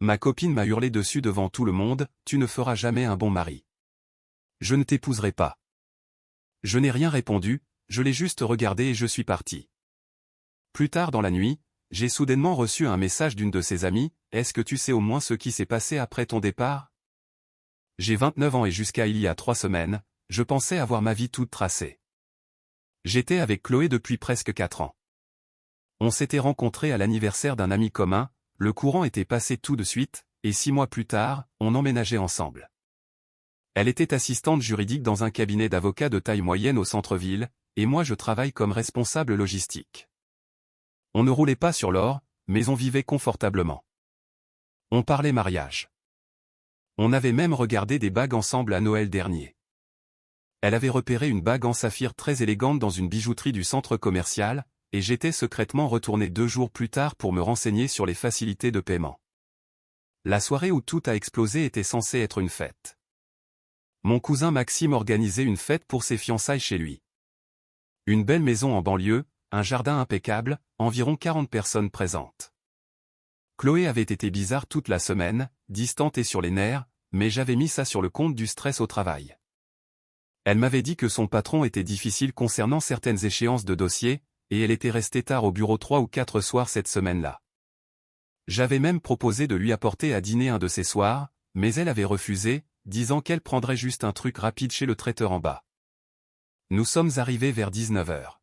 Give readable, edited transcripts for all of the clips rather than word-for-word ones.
Ma copine m'a hurlé dessus devant tout le monde, tu ne feras jamais un bon mari. Je ne t'épouserai pas. Je n'ai rien répondu, je l'ai juste regardé et je suis parti. Plus tard dans la nuit, j'ai soudainement reçu un message d'une de ses amies, est-ce que tu sais au moins ce qui s'est passé après ton départ? J'ai 29 ans et jusqu'à il y a 3 semaines, je pensais avoir ma vie toute tracée. J'étais avec Chloé depuis presque 4 ans. On s'était rencontrés à l'anniversaire d'un ami commun, le courant était passé tout de suite, et 6 mois plus tard, on emménageait ensemble. Elle était assistante juridique dans un cabinet d'avocats de taille moyenne au centre-ville, et moi je travaille comme responsable logistique. On ne roulait pas sur l'or, mais on vivait confortablement. On parlait mariage. On avait même regardé des bagues ensemble à Noël dernier. Elle avait repéré une bague en saphir très élégante dans une bijouterie du centre commercial, et j'étais secrètement retourné 2 jours plus tard pour me renseigner sur les facilités de paiement. La soirée où tout a explosé était censée être une fête. Mon cousin Maxime organisait une fête pour ses fiançailles chez lui. Une belle maison en banlieue, un jardin impeccable, environ 40 personnes présentes. Chloé avait été bizarre toute la semaine, distante et sur les nerfs, mais j'avais mis ça sur le compte du stress au travail. Elle m'avait dit que son patron était difficile concernant certaines échéances de dossiers, et elle était restée tard au bureau 3 ou 4 soirs cette semaine-là. J'avais même proposé de lui apporter à dîner un de ces soirs, mais elle avait refusé, disant qu'elle prendrait juste un truc rapide chez le traiteur en bas. Nous sommes arrivés vers 19 h.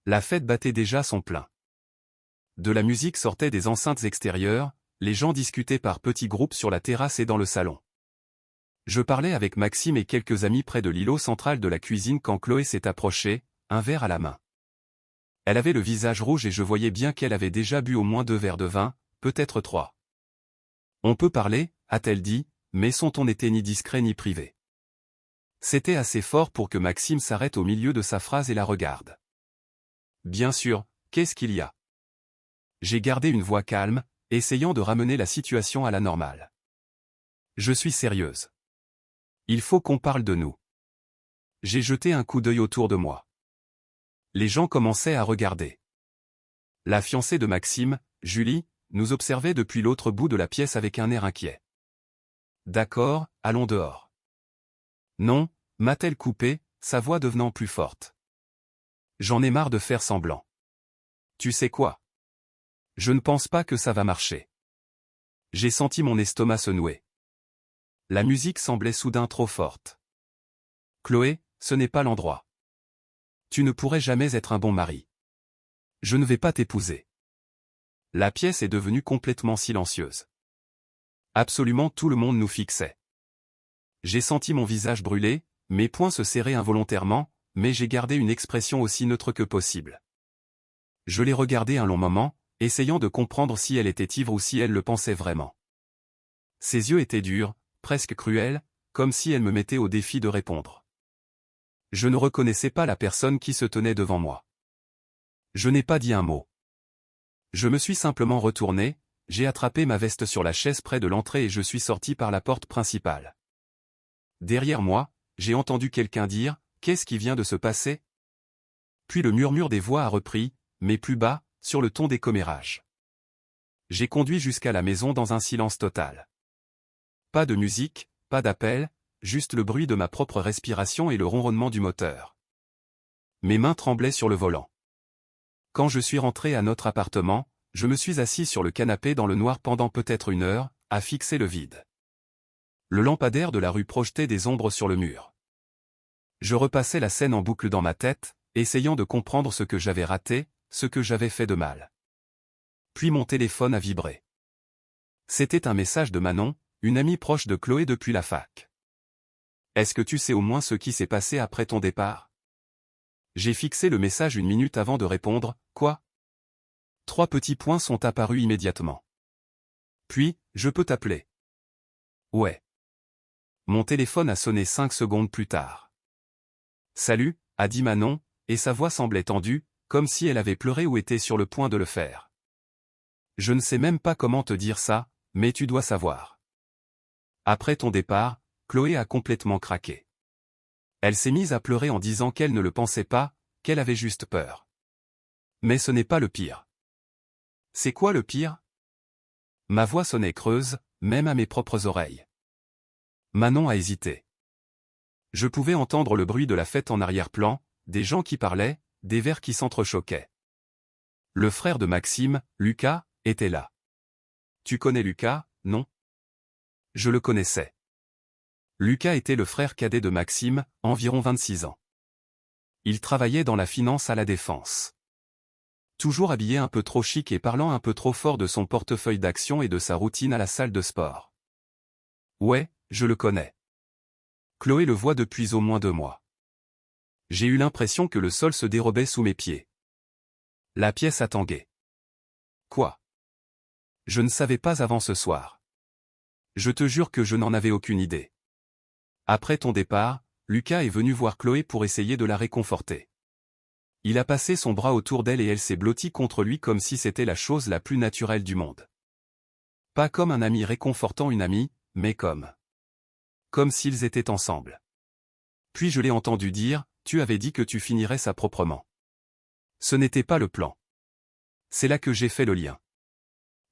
La fête battait déjà son plein. De la musique sortait des enceintes extérieures, les gens discutaient par petits groupes sur la terrasse et dans le salon. Je parlais avec Maxime et quelques amis près de l'îlot central de la cuisine quand Chloé s'est approchée, un verre à la main. Elle avait le visage rouge et je voyais bien qu'elle avait déjà bu au moins 2 verres de vin, peut-être 3. On peut parler, a-t-elle dit, mais son ton n'était ni discret ni privé. C'était assez fort pour que Maxime s'arrête au milieu de sa phrase et la regarde. Bien sûr, qu'est-ce qu'il y a? J'ai gardé une voix calme, essayant de ramener la situation à la normale. Je suis sérieuse. Il faut qu'on parle de nous. J'ai jeté un coup d'œil autour de moi. Les gens commençaient à regarder. La fiancée de Maxime, Julie, nous observait depuis l'autre bout de la pièce avec un air inquiet. D'accord, allons dehors. Non, m'a-t-elle coupé, sa voix devenant plus forte. J'en ai marre de faire semblant. Tu sais quoi? Je ne pense pas que ça va marcher. J'ai senti mon estomac se nouer. La musique semblait soudain trop forte. Chloé, ce n'est pas l'endroit. Tu ne pourrais jamais être un bon mari. Je ne vais pas t'épouser. La pièce est devenue complètement silencieuse. Absolument tout le monde nous fixait. J'ai senti mon visage brûler, mes poings se serrer involontairement, mais j'ai gardé une expression aussi neutre que possible. Je l'ai regardée un long moment, essayant de comprendre si elle était ivre ou si elle le pensait vraiment. Ses yeux étaient durs, presque cruels, comme si elle me mettait au défi de répondre. Je ne reconnaissais pas la personne qui se tenait devant moi. Je n'ai pas dit un mot. Je me suis simplement retourné, j'ai attrapé ma veste sur la chaise près de l'entrée et je suis sorti par la porte principale. Derrière moi, j'ai entendu quelqu'un dire « Qu'est-ce qui vient de se passer ?» Puis le murmure des voix a repris, mais plus bas, sur le ton des commérages. J'ai conduit jusqu'à la maison dans un silence total. Pas de musique, pas d'appel, juste le bruit de ma propre respiration et le ronronnement du moteur. Mes mains tremblaient sur le volant. Quand je suis rentré à notre appartement, je me suis assis sur le canapé dans le noir pendant peut-être 1 heure, à fixer le vide. Le lampadaire de la rue projetait des ombres sur le mur. Je repassais la scène en boucle dans ma tête, essayant de comprendre ce que j'avais raté, ce que j'avais fait de mal. Puis mon téléphone a vibré. C'était un message de Manon, une amie proche de Chloé depuis la fac. Est-ce que tu sais au moins ce qui s'est passé après ton départ? J'ai fixé le message 1 minute avant de répondre, quoi? 3 petits points sont apparus immédiatement. Puis, je peux t'appeler. Ouais. Mon téléphone a sonné 5 secondes plus tard. Salut, a dit Manon, et sa voix semblait tendue, comme si elle avait pleuré ou était sur le point de le faire. Je ne sais même pas comment te dire ça, mais tu dois savoir. Après ton départ, Chloé a complètement craqué. Elle s'est mise à pleurer en disant qu'elle ne le pensait pas, qu'elle avait juste peur. Mais ce n'est pas le pire. C'est quoi le pire? Ma voix sonnait creuse, même à mes propres oreilles. Manon a hésité. Je pouvais entendre le bruit de la fête en arrière-plan, des gens qui parlaient, des verres qui s'entrechoquaient. Le frère de Maxime, Lucas, était là. Tu connais Lucas, non? Je le connaissais. Lucas était le frère cadet de Maxime, environ 26 ans. Il travaillait dans la finance à la Défense. Toujours habillé un peu trop chic et parlant un peu trop fort de son portefeuille d'actions et de sa routine à la salle de sport. Ouais, je le connais. Chloé le voit depuis au moins 2 mois. J'ai eu l'impression que le sol se dérobait sous mes pieds. La pièce a tangué. Quoi? Je ne savais pas avant ce soir. Je te jure que je n'en avais aucune idée. Après ton départ, Lucas est venu voir Chloé pour essayer de la réconforter. Il a passé son bras autour d'elle et elle s'est blottie contre lui comme si c'était la chose la plus naturelle du monde. Pas comme un ami réconfortant une amie, mais comme s'ils étaient ensemble. Puis je l'ai entendu dire, tu avais dit que tu finirais ça proprement. Ce n'était pas le plan. C'est là que j'ai fait le lien.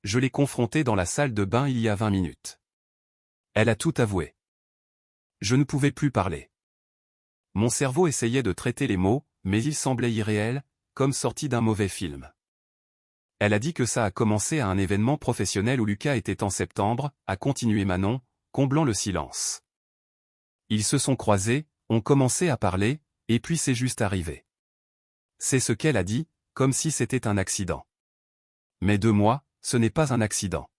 Je l'ai confrontée dans la salle de bain il y a 20 minutes. Elle a tout avoué. Je ne pouvais plus parler. Mon cerveau essayait de traiter les mots, mais ils semblaient irréels, comme sortis d'un mauvais film. Elle a dit que ça a commencé à un événement professionnel où Lucas était en septembre, a continué Manon, comblant le silence. Ils se sont croisés, ont commencé à parler, et puis c'est juste arrivé. C'est ce qu'elle a dit, comme si c'était un accident. Mais 2 mois, ce n'est pas un accident.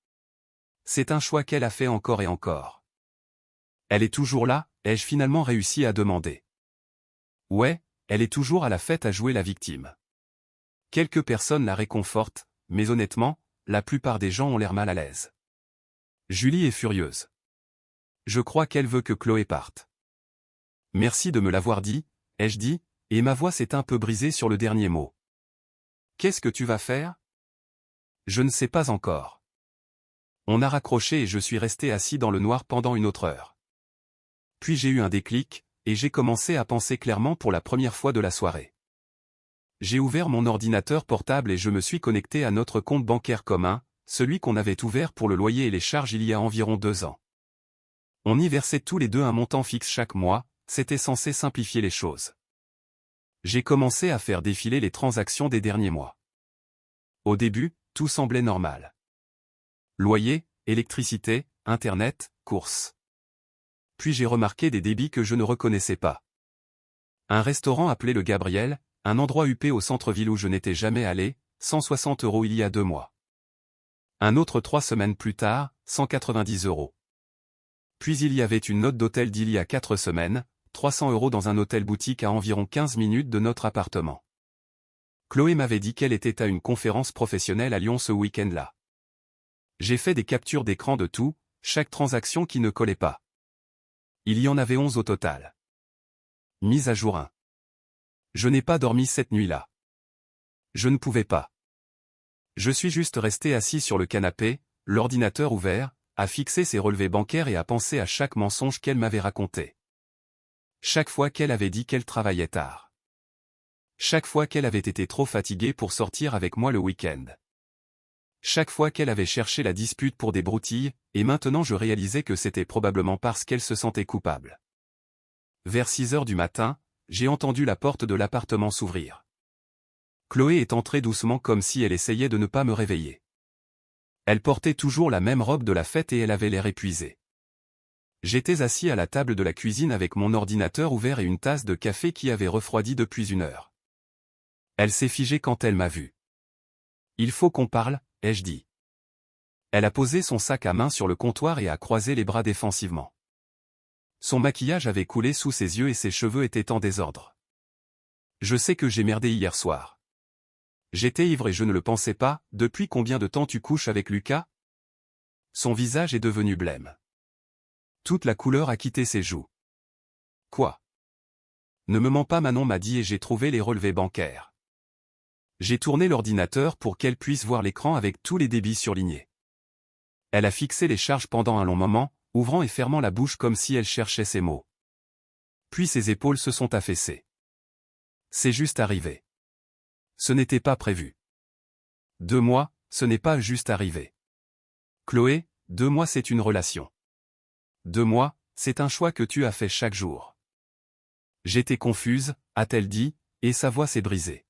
C'est un choix qu'elle a fait encore et encore. Elle est toujours là, ai-je finalement réussi à demander. Ouais, elle est toujours à la fête à jouer la victime. Quelques personnes la réconfortent, mais honnêtement, la plupart des gens ont l'air mal à l'aise. Julie est furieuse. Je crois qu'elle veut que Chloé parte. Merci de me l'avoir dit, ai-je dit, et ma voix s'est un peu brisée sur le dernier mot. Qu'est-ce que tu vas faire? Je ne sais pas encore. On a raccroché et je suis resté assis dans le noir pendant une autre heure. Puis j'ai eu un déclic, et j'ai commencé à penser clairement pour la première fois de la soirée. J'ai ouvert mon ordinateur portable et je me suis connecté à notre compte bancaire commun, celui qu'on avait ouvert pour le loyer et les charges il y a environ 2 ans. On y versait tous les deux un montant fixe chaque mois, c'était censé simplifier les choses. J'ai commencé à faire défiler les transactions des derniers mois. Au début, tout semblait normal. Loyer, électricité, internet, courses. Puis j'ai remarqué des débits que je ne reconnaissais pas. Un restaurant appelé le Gabriel, un endroit huppé au centre-ville où je n'étais jamais allé, 160 € il y a 2 mois. Un autre 3 semaines plus tard, 190 €. Puis il y avait une note d'hôtel d'il y a 4 semaines, 300 € dans un hôtel-boutique à environ 15 minutes de notre appartement. Chloé m'avait dit qu'elle était à une conférence professionnelle à Lyon ce week-end-là. J'ai fait des captures d'écran de tout, chaque transaction qui ne collait pas. Il y en avait 11 au total. Mise à jour 1. Je n'ai pas dormi cette nuit-là. Je ne pouvais pas. Je suis juste resté assis sur le canapé, l'ordinateur ouvert, à fixer ses relevés bancaires et à penser à chaque mensonge qu'elle m'avait raconté. Chaque fois qu'elle avait dit qu'elle travaillait tard. Chaque fois qu'elle avait été trop fatiguée pour sortir avec moi le week-end. Chaque fois qu'elle avait cherché la dispute pour des broutilles, et maintenant je réalisais que c'était probablement parce qu'elle se sentait coupable. Vers 6 heures du matin, j'ai entendu la porte de l'appartement s'ouvrir. Chloé est entrée doucement comme si elle essayait de ne pas me réveiller. Elle portait toujours la même robe de la fête et elle avait l'air épuisée. J'étais assis à la table de la cuisine avec mon ordinateur ouvert et une tasse de café qui avait refroidi depuis 1 heure. Elle s'est figée quand elle m'a vu. Il faut qu'on parle, ai-je dit. Elle a posé son sac à main sur le comptoir et a croisé les bras défensivement. Son maquillage avait coulé sous ses yeux et ses cheveux étaient en désordre. Je sais que j'ai merdé hier soir. J'étais ivre et je ne le pensais pas, depuis combien de temps tu couches avec Lucas? Son visage est devenu blême. Toute la couleur a quitté ses joues. Quoi? Ne me mens pas, Manon m'a dit et j'ai trouvé les relevés bancaires. J'ai tourné l'ordinateur pour qu'elle puisse voir l'écran avec tous les débits surlignés. Elle a fixé les charges pendant un long moment, ouvrant et fermant la bouche comme si elle cherchait ses mots. Puis ses épaules se sont affaissées. C'est juste arrivé. Ce n'était pas prévu. 2 mois, ce n'est pas juste arrivé. Chloé, 2 mois c'est une relation. 2 mois, c'est un choix que tu as fait chaque jour. J'étais confuse, a-t-elle dit, et sa voix s'est brisée.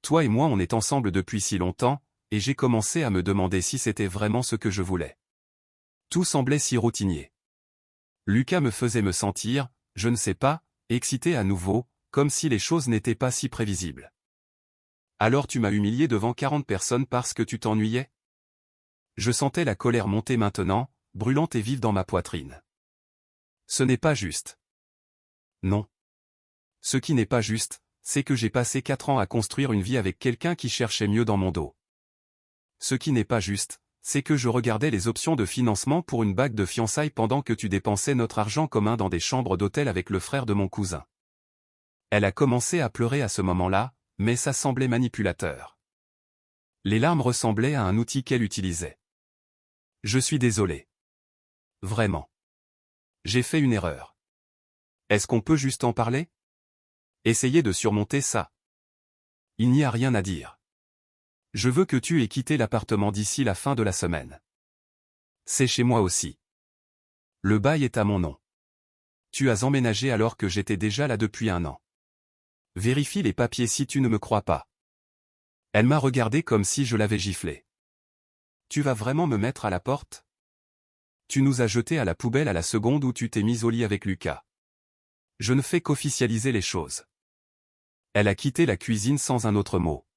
Toi et moi on est ensemble depuis si longtemps, et j'ai commencé à me demander si c'était vraiment ce que je voulais. Tout semblait si routinier. Lucas me faisait me sentir, je ne sais pas, excité à nouveau, comme si les choses n'étaient pas si prévisibles. Alors tu m'as humilié devant 40 personnes parce que tu t'ennuyais? Je sentais la colère monter maintenant, brûlante et vive dans ma poitrine. Ce n'est pas juste. Non. Ce qui n'est pas juste, c'est que j'ai passé 4 ans à construire une vie avec quelqu'un qui cherchait mieux dans mon dos. Ce qui n'est pas juste, c'est que je regardais les options de financement pour une bague de fiançailles pendant que tu dépensais notre argent commun dans des chambres d'hôtel avec le frère de mon cousin. Elle a commencé à pleurer à ce moment-là, mais ça semblait manipulateur. Les larmes ressemblaient à un outil qu'elle utilisait. Je suis désolé. Vraiment. J'ai fait une erreur. Est-ce qu'on peut juste en parler? Essayez de surmonter ça. Il n'y a rien à dire. Je veux que tu aies quitté l'appartement d'ici la fin de la semaine. C'est chez moi aussi. Le bail est à mon nom. Tu as emménagé alors que j'étais déjà là depuis 1 an. Vérifie les papiers si tu ne me crois pas. Elle m'a regardé comme si je l'avais giflé. Tu vas vraiment me mettre à la porte? Tu nous as jetés à la poubelle à la seconde où tu t'es mise au lit avec Lucas. Je ne fais qu'officialiser les choses. Elle a quitté la cuisine sans un autre mot.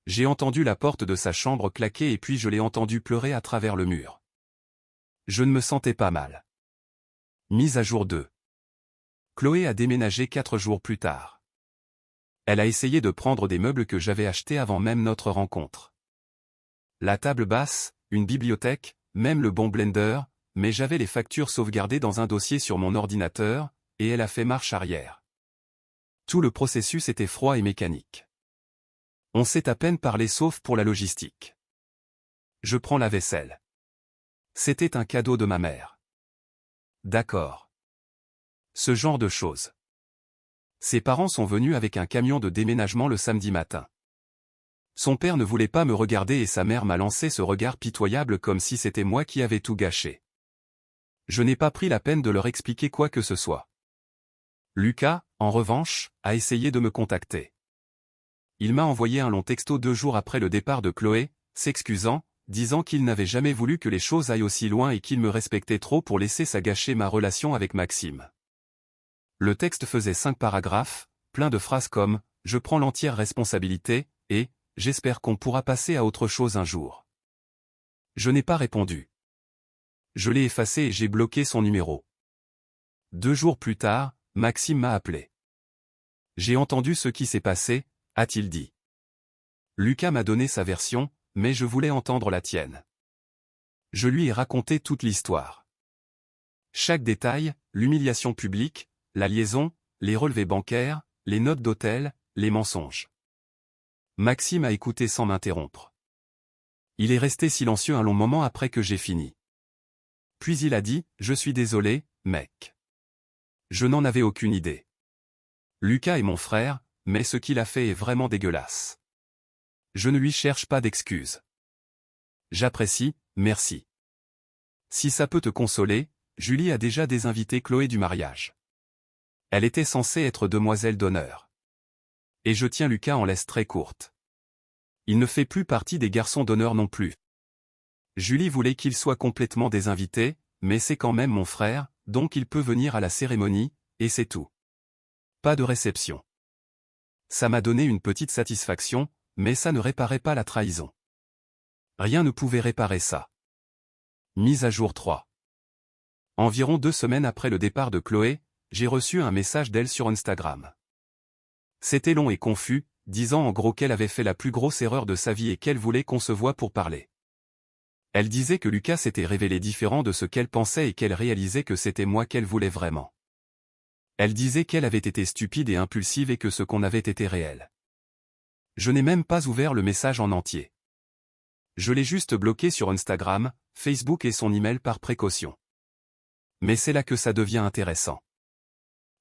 J'ai entendu la porte de sa chambre claquer et puis je l'ai entendu pleurer à travers le mur. Je ne me sentais pas mal. Mise à jour 2. Chloé a déménagé 4 jours plus tard. Elle a essayé de prendre des meubles que j'avais achetés avant même notre rencontre. La table basse, une bibliothèque, même le bon blender, mais j'avais les factures sauvegardées dans un dossier sur mon ordinateur, et elle a fait marche arrière. Tout le processus était froid et mécanique. On s'est à peine parlé sauf pour la logistique. Je prends la vaisselle. C'était un cadeau de ma mère. D'accord. Ce genre de choses. Ses parents sont venus avec un camion de déménagement le samedi matin. Son père ne voulait pas me regarder et sa mère m'a lancé ce regard pitoyable comme si c'était moi qui avais tout gâché. Je n'ai pas pris la peine de leur expliquer quoi que ce soit. Lucas, en revanche, a essayé de me contacter. Il m'a envoyé un long texto 2 jours après le départ de Chloé, s'excusant, disant qu'il n'avait jamais voulu que les choses aillent aussi loin et qu'il me respectait trop pour laisser ça gâcher ma relation avec Maxime. Le texte faisait 5 paragraphes, plein de phrases comme « Je prends l'entière responsabilité » et « J'espère qu'on pourra passer à autre chose un jour ». Je n'ai pas répondu. Je l'ai effacé et j'ai bloqué son numéro. 2 jours plus tard, Maxime m'a appelé. J'ai entendu ce qui s'est passé, a-t-il dit. Lucas m'a donné sa version, mais je voulais entendre la tienne. Je lui ai raconté toute l'histoire. Chaque détail, l'humiliation publique, la liaison, les relevés bancaires, les notes d'hôtel, les mensonges. Maxime a écouté sans m'interrompre. Il est resté silencieux un long moment après que j'ai fini. Puis il a dit, « Je suis désolé, mec. Je n'en avais aucune idée. Lucas est mon frère, mais ce qu'il a fait est vraiment dégueulasse. Je ne lui cherche pas d'excuses. J'apprécie, merci. Si ça peut te consoler, Julie a déjà désinvité Chloé du mariage. Elle était censée être demoiselle d'honneur. Et je tiens Lucas en laisse très courte. Il ne fait plus partie des garçons d'honneur non plus. Julie voulait qu'il soit complètement désinvité, mais c'est quand même mon frère, donc il peut venir à la cérémonie, et c'est tout. Pas de réception. Ça m'a donné une petite satisfaction, mais ça ne réparait pas la trahison. Rien ne pouvait réparer ça. Mise à jour 3. Environ 2 semaines après le départ de Chloé, j'ai reçu un message d'elle sur Instagram. C'était long et confus, disant en gros qu'elle avait fait la plus grosse erreur de sa vie et qu'elle voulait qu'on se voie pour parler. Elle disait que Lucas s'était révélé différent de ce qu'elle pensait et qu'elle réalisait que c'était moi qu'elle voulait vraiment. Elle disait qu'elle avait été stupide et impulsive et que ce qu'on avait été réel. Je n'ai même pas ouvert le message en entier. Je l'ai juste bloqué sur Instagram, Facebook et son email par précaution. Mais c'est là que ça devient intéressant.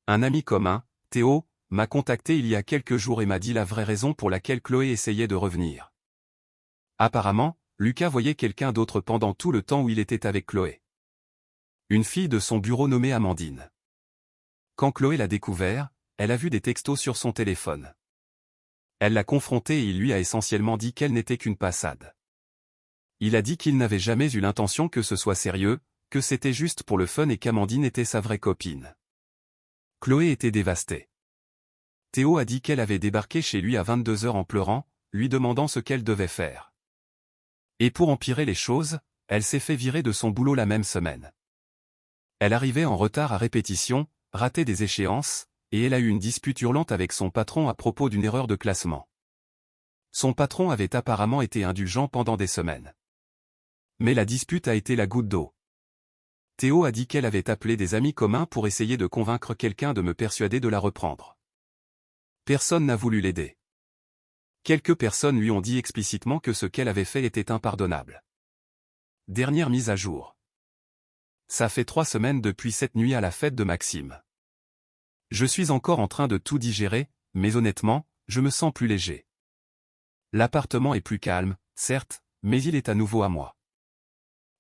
Un ami commun, Théo, m'a contacté il y a quelques jours et m'a dit la vraie raison pour laquelle Chloé essayait de revenir. Apparemment, Lucas voyait quelqu'un d'autre pendant tout le temps où il était avec Chloé. Une fille de son bureau nommée Amandine. Quand Chloé l'a découvert, elle a vu des textos sur son téléphone. Elle l'a confronté et il lui a essentiellement dit qu'elle n'était qu'une passade. Il a dit qu'il n'avait jamais eu l'intention que ce soit sérieux, que c'était juste pour le fun et qu'Amandine était sa vraie copine. Chloé était dévastée. Théo a dit qu'elle avait débarqué chez lui à 22 h en pleurant, lui demandant ce qu'elle devait faire. Et pour empirer les choses, elle s'est fait virer de son boulot la même semaine. Elle arrivait en retard à répétition, ratait des échéances, et elle a eu une dispute hurlante avec son patron à propos d'une erreur de classement. Son patron avait apparemment été indulgent pendant des semaines. Mais la dispute a été la goutte d'eau. Théo a dit qu'elle avait appelé des amis communs pour essayer de convaincre quelqu'un de me persuader de la reprendre. Personne n'a voulu l'aider. Quelques personnes lui ont dit explicitement que ce qu'elle avait fait était impardonnable. Dernière mise à jour. Ça fait 3 semaines depuis cette nuit à la fête de Maxime. Je suis encore en train de tout digérer, mais honnêtement, je me sens plus léger. L'appartement est plus calme, certes, mais il est à nouveau à moi.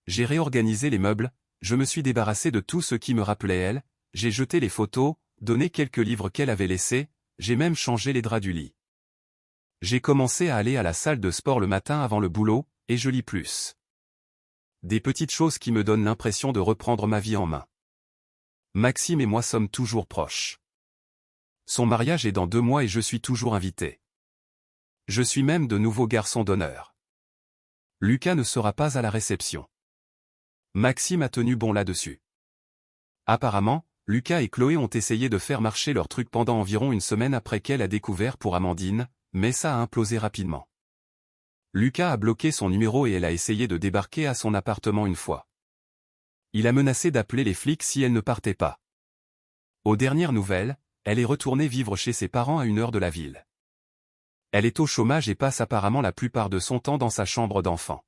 J'ai réorganisé les meubles, je me suis débarrassé de tout ce qui me rappelait elle, j'ai jeté les photos, donné quelques livres qu'elle avait laissés, j'ai même changé les draps du lit. J'ai commencé à aller à la salle de sport le matin avant le boulot, et je lis plus. Des petites choses qui me donnent l'impression de reprendre ma vie en main. Maxime et moi sommes toujours proches. Son mariage est dans 2 mois et je suis toujours invité. Je suis même de nouveau garçon d'honneur. Lucas ne sera pas à la réception. Maxime a tenu bon là-dessus. Apparemment, Lucas et Chloé ont essayé de faire marcher leur truc pendant environ une semaine après qu'elle a découvert pour Amandine, mais ça a implosé rapidement. Lucas a bloqué son numéro et elle a essayé de débarquer à son appartement une fois. Il a menacé d'appeler les flics si elle ne partait pas. Aux dernières nouvelles, elle est retournée vivre chez ses parents à 1 heure de la ville. Elle est au chômage et passe apparemment la plupart de son temps dans sa chambre d'enfant.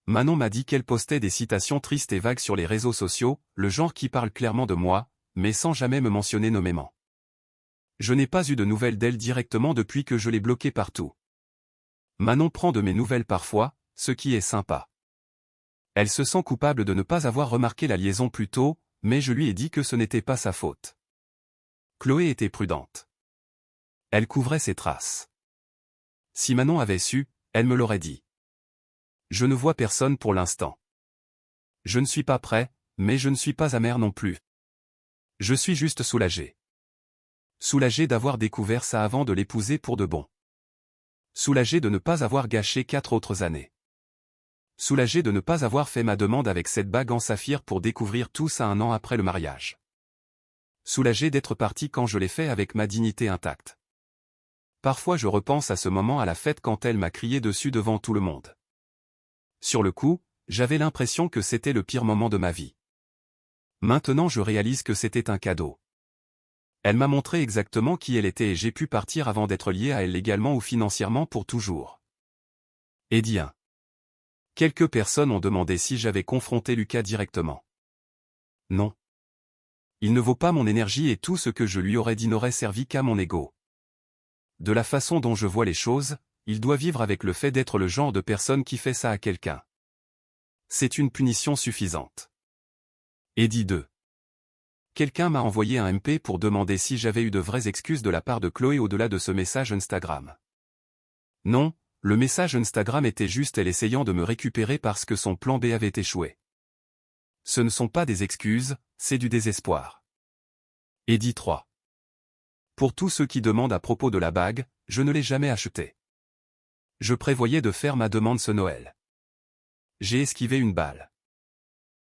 Manon m'a dit qu'elle postait des citations tristes et vagues sur les réseaux sociaux, le genre qui parle clairement de moi, mais sans jamais me mentionner nommément. Je n'ai pas eu de nouvelles d'elle directement depuis que je l'ai bloquée partout. Manon prend de mes nouvelles parfois, ce qui est sympa. Elle se sent coupable de ne pas avoir remarqué la liaison plus tôt, mais je lui ai dit que ce n'était pas sa faute. Chloé était prudente. Elle couvrait ses traces. Si Manon avait su, elle me l'aurait dit. Je ne vois personne pour l'instant. Je ne suis pas prêt, mais je ne suis pas amer non plus. Je suis juste soulagé. Soulagé d'avoir découvert ça avant de l'épouser pour de bon. Soulagé de ne pas avoir gâché 4 autres années. Soulagé de ne pas avoir fait ma demande avec cette bague en saphir pour découvrir tout ça 1 an après le mariage. Soulagé d'être parti quand je l'ai fait avec ma dignité intacte. Parfois je repense à ce moment à la fête quand elle m'a crié dessus devant tout le monde. Sur le coup, j'avais l'impression que c'était le pire moment de ma vie. Maintenant je réalise que c'était un cadeau. Elle m'a montré exactement qui elle était et j'ai pu partir avant d'être lié à elle légalement ou financièrement pour toujours. Eddie 1. Quelques personnes ont demandé si j'avais confronté Lucas directement. Non. Il ne vaut pas mon énergie et tout ce que je lui aurais dit n'aurait servi qu'à mon ego. De la façon dont je vois les choses, il doit vivre avec le fait d'être le genre de personne qui fait ça à quelqu'un. C'est une punition suffisante. Eddie 2. Quelqu'un m'a envoyé un MP pour demander si j'avais eu de vraies excuses de la part de Chloé au-delà de ce message Instagram. Non, le message Instagram était juste elle essayant de me récupérer parce que son plan B avait échoué. Ce ne sont pas des excuses, c'est du désespoir. Eddie 3. Pour tous ceux qui demandent à propos de la bague, je ne l'ai jamais achetée. Je prévoyais de faire ma demande ce Noël. J'ai esquivé une balle.